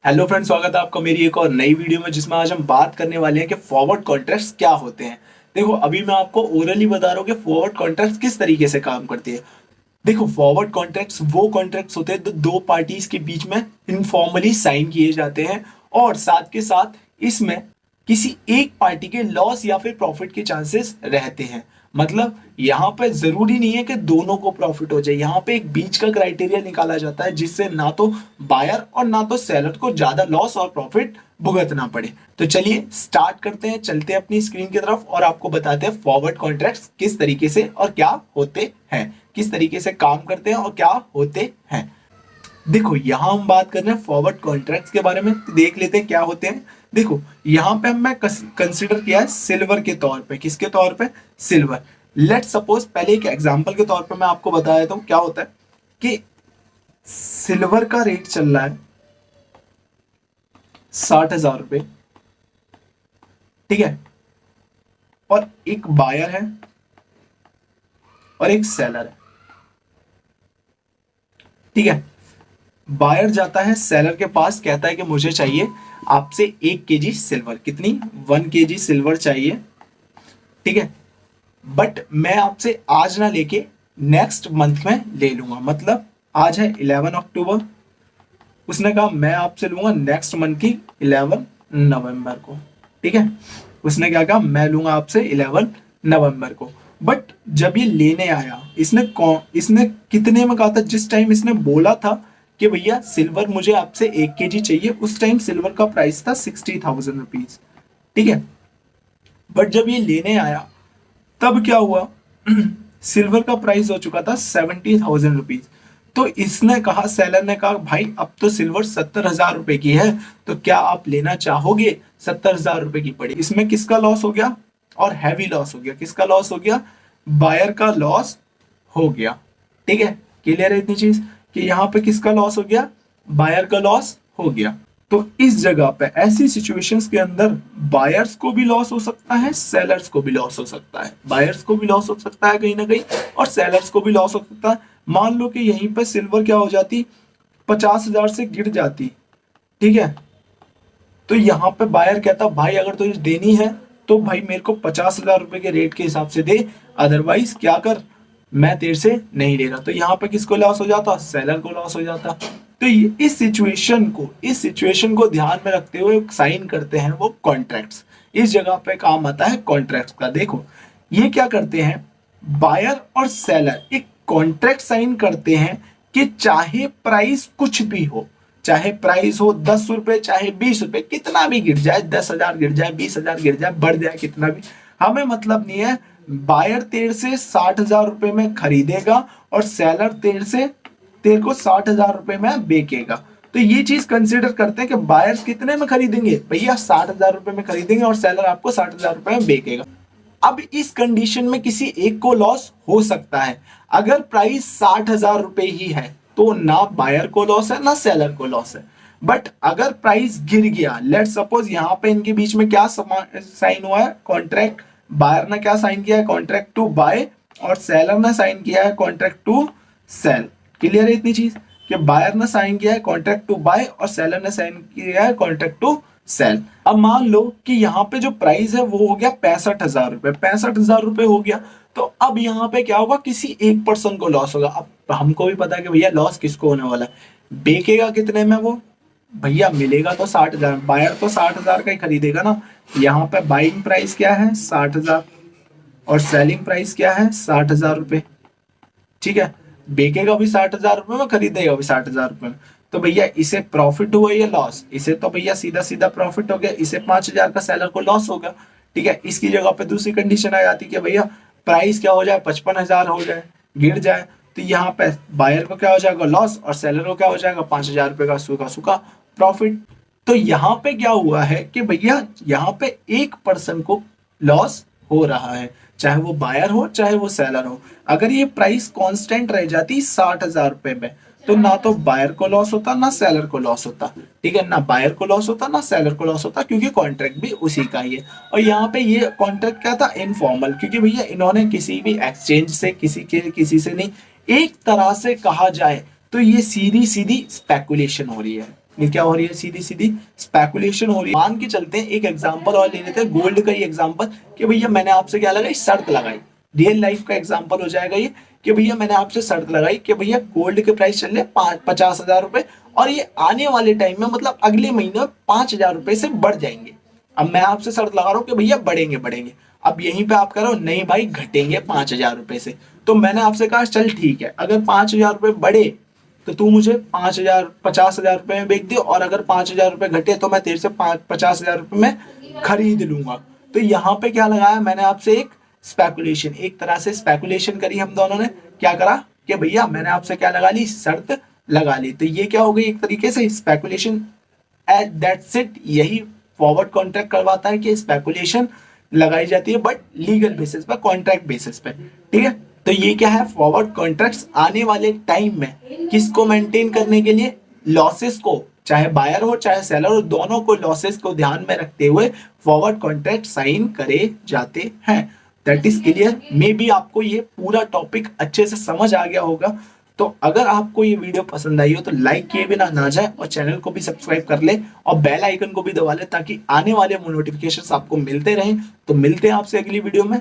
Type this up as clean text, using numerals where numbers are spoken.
Hello friends, स्वागत है आपका मेरी एक और नई वीडियो में, जिसमें आज हम बात करने वाले हैं कि फॉरवर्ड कॉन्ट्रैक्ट्स क्या होते हैं। देखो, अभी मैं आपको ओरली बता रहा हूँ कि फॉरवर्ड कॉन्ट्रैक्ट्स किस तरीके से काम करती है। देखो, फॉरवर्ड कॉन्ट्रैक्ट्स वो कॉन्ट्रैक्ट्स होते हैं जो दो पार्टीज के बीच में इनफॉर्मली साइन किए जाते हैं, और साथ के साथ इसमें किसी एक पार्टी के लॉस या फिर प्रॉफिट के चांसेस रहते हैं। मतलब यहाँ पे जरूरी नहीं है कि दोनों को प्रॉफिट हो जाए, यहाँ पे एक बीच का क्राइटेरिया निकाला जाता है जिससे ना तो बायर और ना तो सेलर को ज्यादा लॉस और प्रॉफिट भुगतना पड़े। तो चलिए स्टार्ट करते हैं, चलते हैं अपनी स्क्रीन की तरफ और आपको बताते हैं फॉरवर्ड कॉन्ट्रैक्ट्स किस तरीके से और क्या होते हैं, किस तरीके से काम करते हैं और क्या होते हैं। देखो, यहां हम बात कर रहे हैं फॉरवर्ड कॉन्ट्रैक्ट्स के बारे में, देख लेते हैं क्या होते हैं। देखो, यहां पे मैं कंसीडर किया है सिल्वर के तौर पे। किसके तौर पे? सिल्वर। लेट सपोज, पहले एक एग्जांपल के तौर पे मैं आपको बता देता हूं क्या होता है कि सिल्वर का रेट चल रहा है 60,000 रुपए, ठीक है, और एक बायर है और एक सेलर है, ठीक है। बायर जाता है सेलर के पास, कहता है कि मुझे चाहिए आपसे 1 kg सिल्वर। कितनी? 1 kg सिल्वर चाहिए, ठीक है। बट मैं आपसे आज ना लेके नेक्स्ट मंथ में ले लूंगा। मतलब आज है 11 अक्टूबर, उसने कहा मैं आपसे लूंगा नेक्स्ट मंथ की 11 नवंबर को, ठीक है। उसने क्या कहा? मैं लूंगा आपसे 11 नवंबर को। बट जब ये लेने आया, इसने कितने में कहा था? जिस टाइम इसने बोला था कि भैया सिल्वर मुझे आपसे 1 kg चाहिए, उस टाइम सिल्वर का प्राइस था 60,000 रुपीज, ठीक है। बट जब ये लेने आया तब क्या हुआ? सिल्वर का प्राइस हो चुका था 70,000 रुपीज। तो इसने कहा, सेलर ने कहा, भाई अब तो सिल्वर 70,000 रुपए की है, तो क्या आप लेना चाहोगे? 70,000 रुपए की पड़ी। इसमें किसका लॉस हो गया? और हैवी लॉस हो गया। किसका लॉस हो गया? बायर का लॉस हो गया, ठीक है। क्लियर है इतनी चीज कि यहाँ पे किसका लॉस हो गया? बायर का लॉस हो गया। तो इस जगह पे ऐसी सिचुएशंस के अंदर बायर्स को भी लॉस हो सकता है, सेलर्स को भी लॉस हो सकता है। बायर्स को भी लॉस हो सकता है कहीं ना कहीं, और सेलर्स को भी लॉस हो सकता है। मान लो कि यहीं पे सिल्वर क्या हो जाती? 50,000 से गिर जाती, ठीक है। तो यहाँ पे बायर कहता, भाई अगर तुझे देनी है तो भाई मेरे को 50,000 रुपए के रेट के हिसाब से दे, अदरवाइज क्या कर, मैं तेरे से नहीं ले रहा। तो यहाँ पे किसको लॉस हो जाता? सेलर को लॉस हो जाता। तो इस सिचुएशन को ध्यान में रखते हुए साइन करते हैं वो कॉन्ट्रैक्ट्स। इस जगह पे काम आता है कॉन्ट्रैक्ट्स का। देखो, ये क्या करते हैं, बायर और सेलर एक कॉन्ट्रैक्ट साइन करते हैं कि चाहे प्राइस कुछ भी हो, चाहे प्राइस हो 10 रुपए, चाहे 20 रुपए, कितना भी गिर जाए, 10,000 गिर जाए, 20,000 गिर जाए, बढ़ जाए, कितना भी, हमें मतलब नहीं है। बायर तेरे से 60,000 रुपए में खरीदेगा और सेलर तेरे को 60,000 रुपए में बेचेगा। तो ये चीज कंसिडर करते हैं कि बायर्स कितने में खरीदेंगे? भैया 60,000 रुपए में खरीदेंगे और सेलर आपको 60,000 रुपए में बेचेगा। अब इस कंडीशन में किसी एक को लॉस हो सकता है। अगर प्राइस 60,000 रुपए ही है तो ना बायर को लॉस है ना सेलर को लॉस है। बट अगर प्राइस गिर गया, लेट सपोज यहाँ पे इनके बीच में क्या साइन हुआ है? कॉन्ट्रैक्ट। बायर ने क्या साइन किया है? कॉन्ट्रैक्ट टू बाय, और सेलर ने साइन किया है कॉन्ट्रैक्ट टू सेल। क्लियर है इतनी चीज कि बायर ने साइन किया है कॉन्ट्रैक्ट टू बाय और सेलर ने साइन किया है कॉन्ट्रैक्ट टू सेल। अब मान लो कि यहाँ पे जो प्राइस है वो हो गया 65,000 रुपए, 65,000 रुपए हो गया। तो अब यहाँ पे क्या होगा? किसी एक पर्सन को लॉस होगा। अब हमको भी पता है कि भैया लॉस किसको होने वाला है। बेचेगा कितने में वो? भैया मिलेगा तो 60,000, बायर तो 60,000 का ही खरीदेगा ना। यहाँ पे बाइंग प्राइस क्या है? 60,000, और सेलिंग प्राइस क्या है? 60,000 रुपए, ठीक है। बेचेगा भी 60,000 रुपए में, खरीदेगा भी 60,000 रुपए में। तो भैया इसे प्रॉफिट हुआ या लॉस? इसे तो भैया सीधा सीधा प्रॉफिट हो गया, इसे 5,000 का सेलर को लॉस होगा, ठीक है। इसकी जगह पे दूसरी कंडीशन आ जाती है कि भैया प्राइस क्या हो जाए? 55,000 हो जाए, गिर जाए, तो यहाँ पे बायर को क्या हो जाएगा? लॉस, और सेलर को क्या हो जाएगा? 5,000 रुपए का सूखा सूखा प्रॉफिट। तो यहाँ पे क्या हुआ है कि भैया यहाँ पे एक पर्सन को लॉस हो रहा है, चाहे वो बायर हो चाहे वो सेलर हो। अगर ये प्राइस कांस्टेंट रह जाती 60,000 रुपए में, तो ना तो बायर को लॉस होता ना सेलर को लॉस होता, ठीक है। ना बायर को लॉस होता ना सेलर को लॉस होता, क्योंकि कॉन्ट्रैक्ट भी उसी का ही है। और यहाँ पे ये कॉन्ट्रैक्ट क्या था? इनफॉर्मल, क्योंकि भैया इन्होंने किसी भी एक्सचेंज से किसी से नहीं, एक तरह से कहा जाए तो ये सीधी सीधी स्पेकुलेशन हो रही है। ये क्या हो रही है, सीधी सीधी स्पेकुलेशन हो रही है। मान के चलते हैं, एक एग्जांपल और ले लेते हैं, गोल्ड का ही एग्जांपल, कि भैया मैंने आपसे क्या लगाई, शर्त लगाई, रियल लाइफ का एग्जांपल हो जाएगा ये, कि भैया मैंने आपसे शर्त लगाई कि भैया गोल्ड के प्राइस चल रहे 50,000 रुपए, और ये आने वाले टाइम में मतलब अगले महीने में 5,000 रुपए से बढ़ जाएंगे। अब मैं आपसे शर्त लगा रहा हूँ कि भैया बढ़ेंगे बढ़ेंगे, अब यहीं पे आप कह रहे हो नहीं भाई घटेंगे 5,000 रुपए से। तो मैंने आपसे कहा चल ठीक है, अगर 5,000 रुपए बढ़े तो तू मुझे 5,000 50,000 रुपए में बेच दे, और अगर 5,000 रुपए घटे तो मैं तेरे से 50,000 रुपए में खरीद लूंगा। तो यहाँ पे क्या लगाया मैंने आपसे, एक स्पेकुलेशन, एक तरह से स्पेकुलेशन करी हम दोनों ने। क्या करा कि भैया मैंने आपसे क्या लगा ली, शर्त लगा ली। तो ये क्या हो गई, एक तरीके से स्पेकुलेशन। एट दैट्स इट, यही फॉरवर्ड कॉन्ट्रैक्ट करवाता है कि स्पेकुलेशन लगाई जाती है, बट लीगल बेसिस पे, कॉन्ट्रैक्ट बेसिस पे। ठीक है, तो ये क्या है, फॉरवर्ड कॉन्ट्रैक्ट्स आने वाले टाइम में किसको मेंटेन करने के लिए, लॉसेस को, चाहे बायर हो चाहे सेलर हो, दोनों को लॉसेस को ध्यान में रखते हुए फॉरवर्ड कॉन्ट्रैक्ट साइन करे जाते हैं। That is clear. May be आपको ये पूरा टॉपिक अच्छे से समझ आ गया होगा। तो अगर आपको ये वीडियो पसंद आई हो तो लाइक किए बिना ना जाए, और चैनल को भी सब्सक्राइब कर ले, और बेल आइकन को भी दबा ले, ताकि आने वाले नोटिफिकेशंस आपको मिलते रहें। तो मिलते हैं आपसे अगली वीडियो में।